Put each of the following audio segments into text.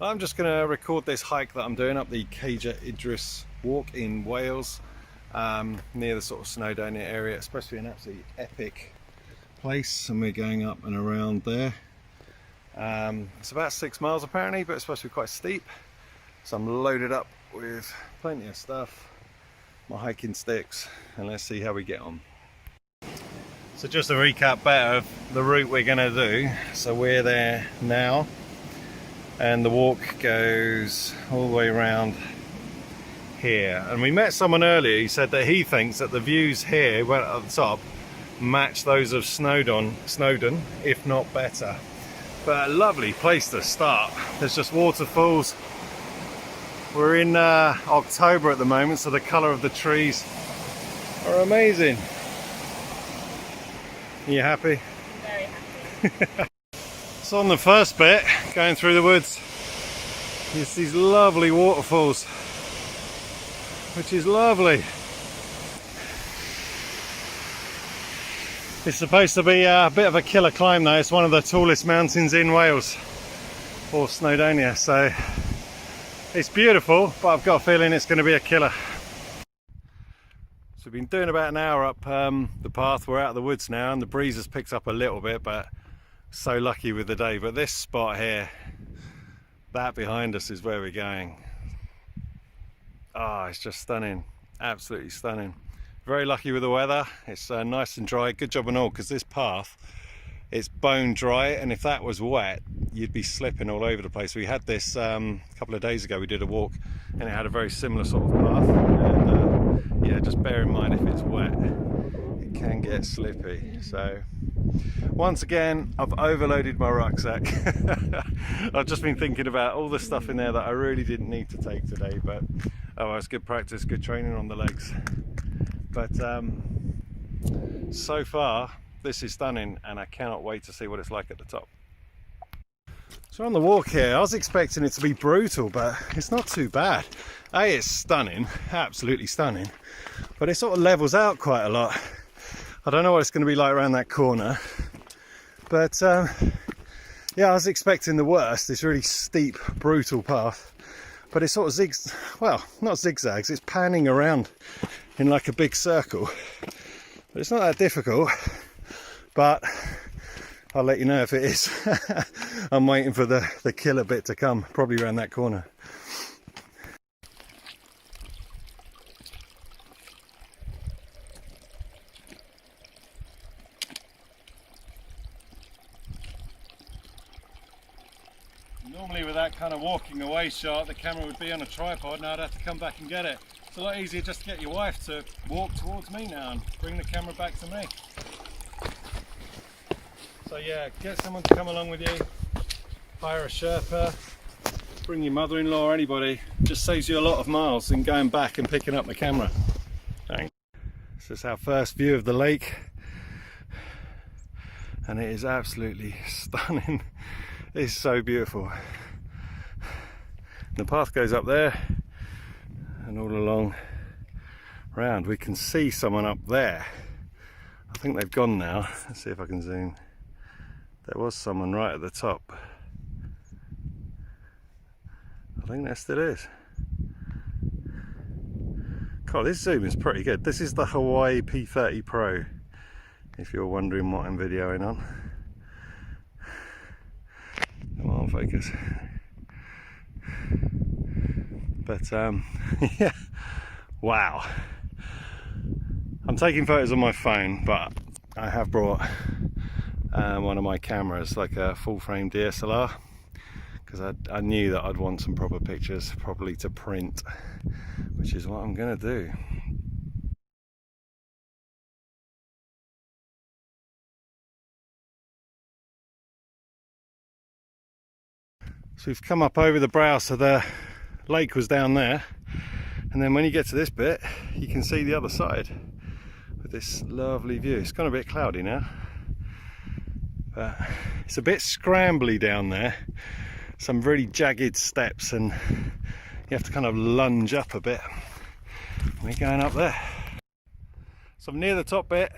I'm just going to record this hike that I'm doing up the Cadair Idris walk in Wales, near the sort of Snowdonia area. It's supposed to be an absolutely epic place, and we're going up and around there. It's about 6 miles apparently, but it's supposed to be quite steep. So I'm loaded up with plenty of stuff, my hiking sticks, and let's see how we get on. So just a recap better of the route we're going to do. So we're there now, and the walk goes all the way around here. And we met someone earlier, he said that he thinks that the views here, well, at the top, match those of Snowdon, if not better. But a lovely place to start. There's just waterfalls. We're in October at the moment, so the colour of the trees are amazing. Are you happy? Very happy. So on the first bit, going through the woods, there's these lovely waterfalls, which is lovely. It's supposed to be a bit of a killer climb though. It's one of the tallest mountains in Wales, or Snowdonia, so it's beautiful, but I've got a feeling it's going to be a killer. So we've been doing about an hour up the path. We're out of the woods now, and the breeze has picked up a little bit, but so lucky with the day. But this spot here, that behind us, is where we're going. Ah, it's just stunning, absolutely stunning. Very lucky with the weather. It's nice and dry. Good job and all, because this path, it's bone dry, and if that was wet, you'd be slipping all over the place. We had this a couple of days ago. We did a walk, and it had a very similar sort of path. And yeah, just bear in mind, if it's wet, it can get slippy. So once again, I've overloaded my rucksack. I've just been thinking about all the stuff in there that I really didn't need to take today, but oh, it's good practice, good training on the legs. But so far, this is stunning, and I cannot wait to see what it's like at the top. So on the walk here, I was expecting it to be brutal, but it's not too bad. It's stunning, absolutely stunning, but it sort of levels out quite a lot. I don't know what it's going to be like around that corner, but yeah, I was expecting the worst, this really steep, brutal path, but it sort of not zigzags, it's panning around in like a big circle. But it's not that difficult, but I'll let you know if it is. I'm waiting for the killer bit to come, probably around that corner. Normally with that kind of walking away shot, the camera would be on a tripod, and I'd have to come back and get it. It's a lot easier just to get your wife to walk towards me now and bring the camera back to me. So yeah, get someone to come along with you, hire a Sherpa, bring your mother-in-law or anybody. Just saves you a lot of miles in going back and picking up the camera. Thanks. This is our first view of the lake, and it is absolutely stunning. It's so beautiful. The path goes up there and all along round. We can see someone up there. I think they've gone now. Let's see if I can zoom. There was someone right at the top. I think there still is. God, this zoom is pretty good. This is the Hawaii P30 Pro, if you're wondering what I'm videoing on. Come on, focus. But yeah, wow. I'm taking photos on my phone, but I have brought one of my cameras, like a full frame DSLR, because I knew that I'd want some proper pictures, probably to print, which is what I'm gonna do. So we've come up over the brow, so the lake was down there, and then when you get to this bit, you can see the other side with this lovely view. It's gone a bit cloudy now, but it's a bit scrambly down there, some really jagged steps, and you have to kind of lunge up a bit. We're going up there. So I'm near the top bit.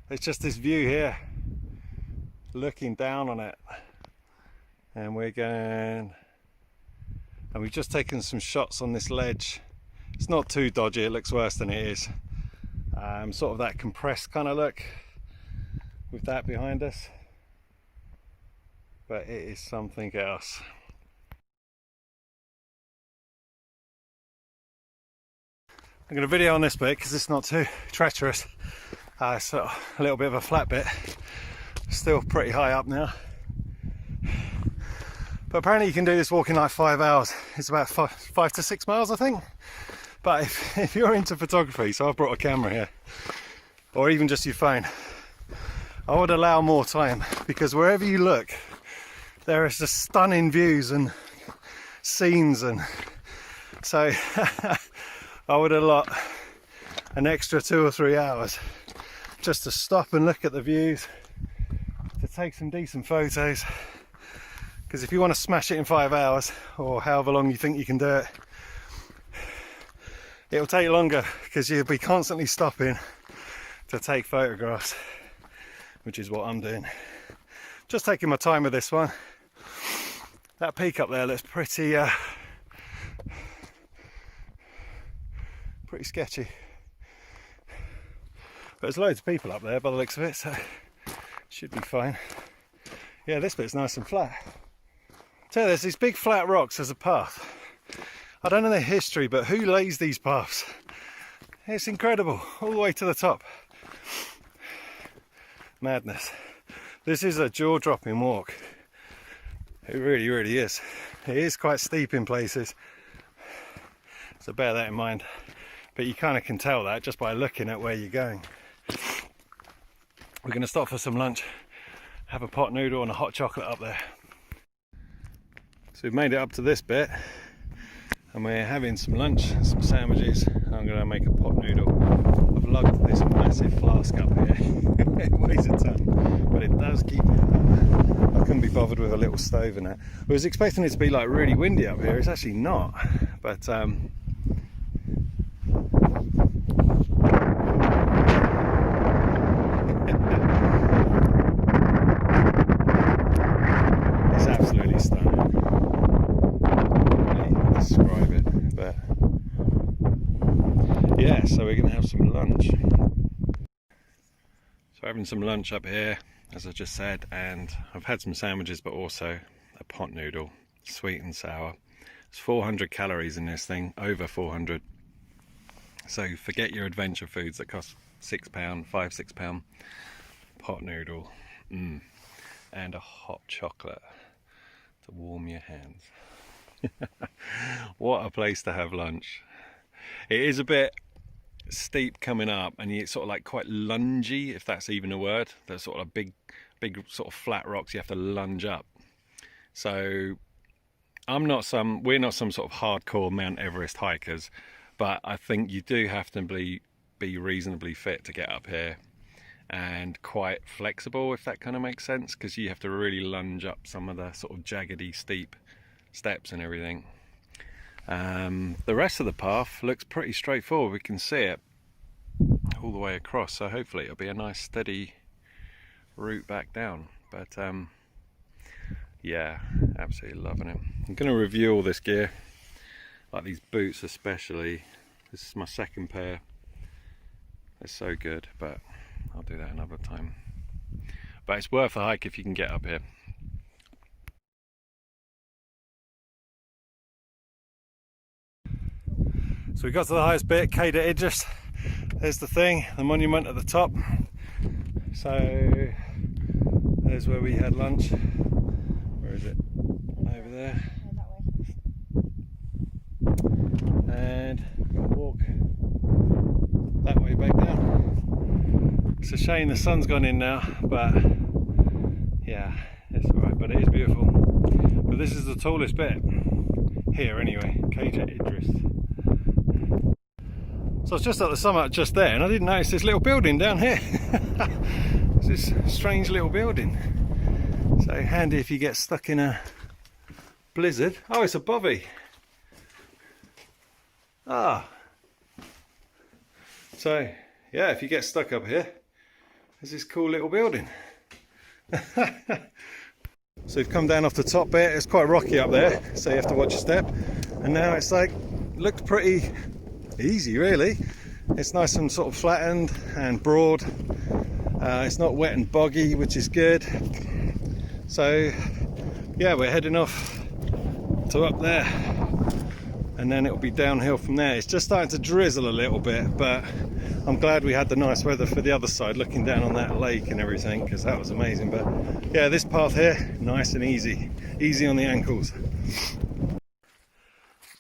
There's just this view here, looking down on it, and we're going and we've just taken some shots on this ledge. It's not too dodgy, it looks worse than it is. Sort of that compressed kind of look with that behind us, but it is something else. I'm going to video on this bit because it's not too treacherous. It's a little bit of a flat bit, still pretty high up now. But apparently you can do this walk in like 5 hours. It's about 5 to 6 miles, I think. But if you're into photography, so I've brought a camera here, or even just your phone, I would allow more time, because wherever you look, there is just stunning views and scenes, and so I would allot an extra 2 or 3 hours just to stop and look at the views, to take some decent photos, because if you want to smash it in 5 hours, or however long you think you can do it, it'll take longer, because you'll be constantly stopping to take photographs, which is what I'm doing. Just taking my time with this one. That peak up there looks pretty sketchy, but there's loads of people up there by the looks of it, so should be fine. Yeah, this bit's nice and flat. So there's these big flat rocks as a path. I don't know the history, but who lays these paths? It's incredible, all the way to the top. Madness. This is a jaw-dropping walk. It really, really is. It is quite steep in places, so bear that in mind. But you kind of can tell that just by looking at where you're going. We're going to stop for some lunch, have a pot noodle and a hot chocolate up there. So we've made it up to this bit, and we're having some lunch, some sandwiches. I'm going to make a pot noodle. I've lugged this massive flask up here. It weighs a ton, but it does keep it up. I couldn't be bothered with a little stove and that. I was expecting it to be like really windy up here. It's actually not, but it's absolutely stunning. I can't really describe it, but yeah, so we're going to have some lunch. So having some lunch up here, as I just said, and I've had some sandwiches, but also a pot noodle, sweet and sour. There's 400 calories in this thing, over 400. So forget your adventure foods that cost £6, £5–6. Pot noodle, and a hot chocolate to warm your hands. What a place to have lunch. It is a bit steep coming up, and it's sort of like quite lungy, if that's even a word. There's sort of big sort of flat rocks you have to lunge up. So we're not some sort of hardcore Mount Everest hikers, but I think you do have to be reasonably fit to get up here, and quite flexible, if that kind of makes sense, because you have to really lunge up some of the sort of jaggedy steep steps and everything. The rest of the path looks pretty straightforward. We can see it all the way across, so hopefully it'll be a nice steady route back down. But yeah, absolutely loving it. I'm going to review all this gear, like these boots especially. This is my second pair. They're so good, but I'll do that another time. But it's worth the hike if you can get up here. So we got to the highest bit, Cadair Idris. There's the thing, the monument at the top. So there's where we had lunch. Where is it? Over there. And we're going to walk that way back down. It's a shame the sun's gone in now, but yeah, it's alright, but it is beautiful. But this is the tallest bit here anyway, Cadair Idris. So I was just at the summit just there, and I didn't notice this little building down here. It's this strange little building. So handy if you get stuck in a blizzard. Oh, it's a bovvy. Ah. So yeah, if you get stuck up here, there's this cool little building. So you've come down off the top bit. It's quite rocky up there, so you have to watch your step. and now it's like, looks pretty easy really. It's nice and sort of flattened and broad. It's not wet and boggy, which is good. So yeah, we're heading off to up there, and then it'll be downhill from there. It's just starting to drizzle a little bit, but I'm glad we had the nice weather for the other side, looking down on that lake and everything, because that was amazing. But yeah, this path here, nice and easy on the ankles.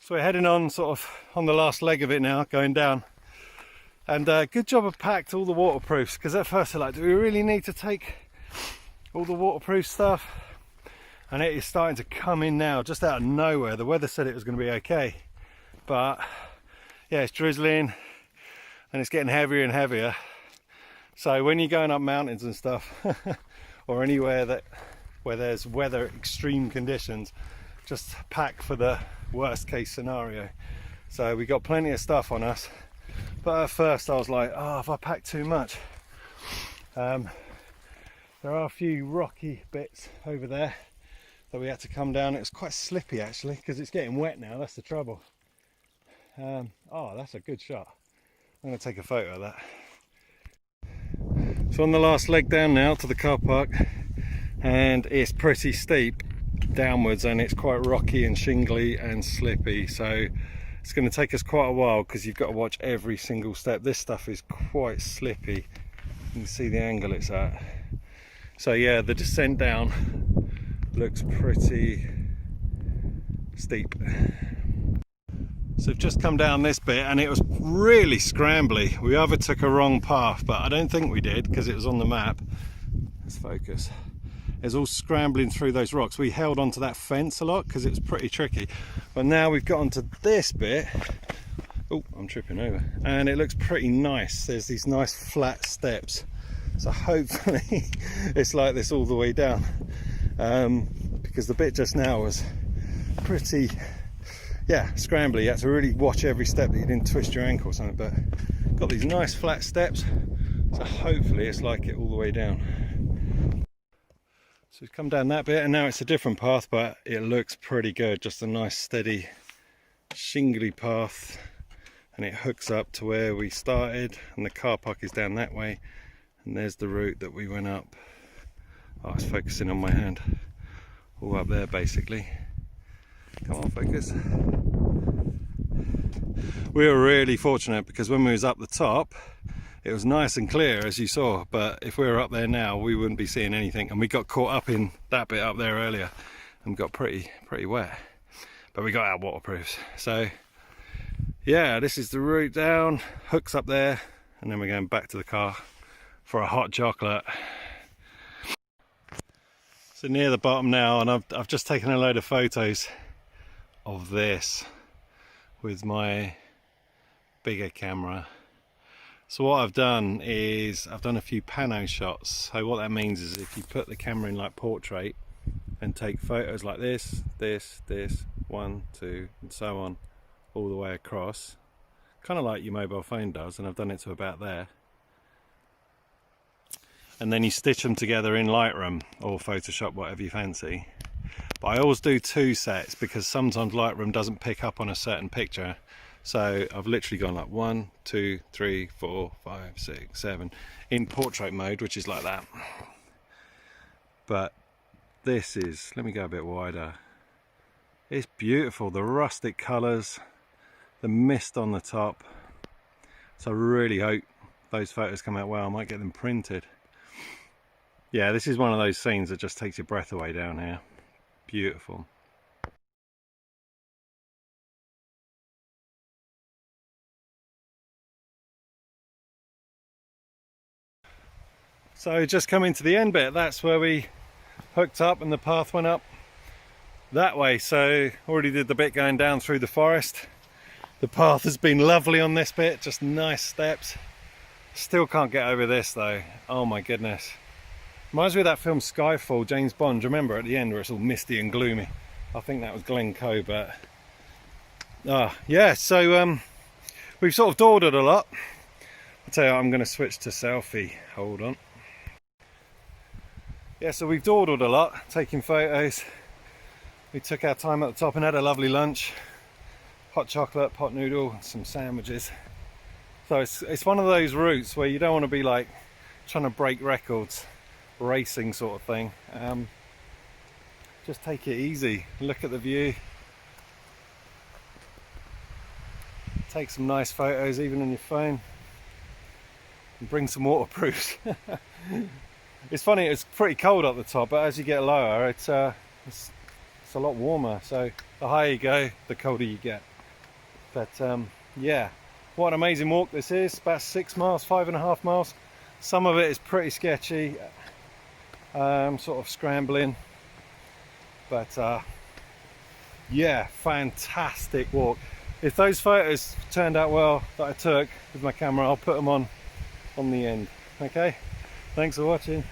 So we're heading on sort of on the last leg of it now, going down. And good job I've packed all the waterproofs, because at first I like, do we really need to take all the waterproof stuff? And it is starting to come in now, just out of nowhere. The weather said it was going to be okay, but yeah, it's drizzling and it's getting heavier and heavier. So when you're going up mountains and stuff, or anywhere where there's weather extreme conditions, just pack for the worst case scenario. So we got plenty of stuff on us, but at first I was like, oh, if I pack too much. There are a few rocky bits over there that we had to come down. It was quite slippy actually, because it's getting wet now. That's the trouble. Oh, that's a good shot. I'm going to take a photo of that. So on the last leg down now to the car park, and it's pretty steep downwards, and it's quite rocky and shingly and slippy, so it's going to take us quite a while, because you've got to watch every single step. This stuff is quite slippy. You can see the angle it's at. So yeah, the descent down looks pretty steep. So we've just come down this bit, and it was really scrambly. We either took a wrong path, but I don't think we did, because it was on the map. Let's focus. It's all scrambling through those rocks. We held onto that fence a lot because it was pretty tricky, but now we've got onto this bit. Oh, I'm tripping over, and it looks pretty nice. There's these nice flat steps, so hopefully it's like this all the way down, because the bit just now was pretty, yeah, scrambly. You had to really watch every step that you didn't twist your ankle or something, but got these nice flat steps, so hopefully it's like it all the way down. So we've come down that bit, and now it's a different path, but it looks pretty good. Just a nice steady shingly path, and it hooks up to where we started, and the car park is down that way, and there's the route that we went up. Oh, it's focusing on my hand. All up there basically. Come on, focus. We were really fortunate, because when we was up the top it was nice and clear, as you saw, but if we were up there now we wouldn't be seeing anything, and we got caught up in that bit up there earlier and got pretty wet, but we got our waterproofs. So yeah, this is the route down, hooks up there, and then we're going back to the car for a hot chocolate. So near the bottom now, and I've just taken a load of photos of this with my bigger camera. So what I've done is I've done a few pano shots. So what that means is if you put the camera in like portrait and take photos like this, 1, 2, and so on, all the way across, kind of like your mobile phone does, and I've done it to about there. And then you stitch them together in Lightroom or Photoshop, whatever you fancy. But I always do 2 sets, because sometimes Lightroom doesn't pick up on a certain picture. So I've literally gone like 1, 2, 3, 4, 5, 6, 7 in portrait mode, which is like that. But this is, let me go a bit wider. It's beautiful, the rustic colours, the mist on the top. So I really hope those photos come out well. I might get them printed. Yeah, this is one of those scenes that just takes your breath away down here. Beautiful. So just coming to the end bit, that's where we hooked up and the path went up that way. So already did the bit going down through the forest. The path has been lovely on this bit, just nice steps. Still can't get over this though. Oh my goodness. Reminds me of that film Skyfall, James Bond. Remember at the end where it's all misty and gloomy? I think that was Glencoe, but yeah, so we've sort of dawdled a lot. I'll tell you what, I'm going to switch to selfie. Hold on. Yeah, so we've dawdled a lot, taking photos. We took our time at the top and had a lovely lunch. hot chocolate, pot noodle, and some sandwiches. So it's one of those routes where you don't want to be like trying to break records, racing sort of thing. Just take it easy, look at the view, take some nice photos even on your phone, and bring some waterproofs. It's funny, it's pretty cold at the top, but as you get lower it's a lot warmer, so the higher you go the colder you get. But yeah, what an amazing walk this is. About 6 miles, 5.5 miles. Some of it is pretty sketchy, sort of scrambling, but yeah, fantastic walk. If those photos turned out well that I took with my camera, I'll put them on the end. Okay, thanks for watching.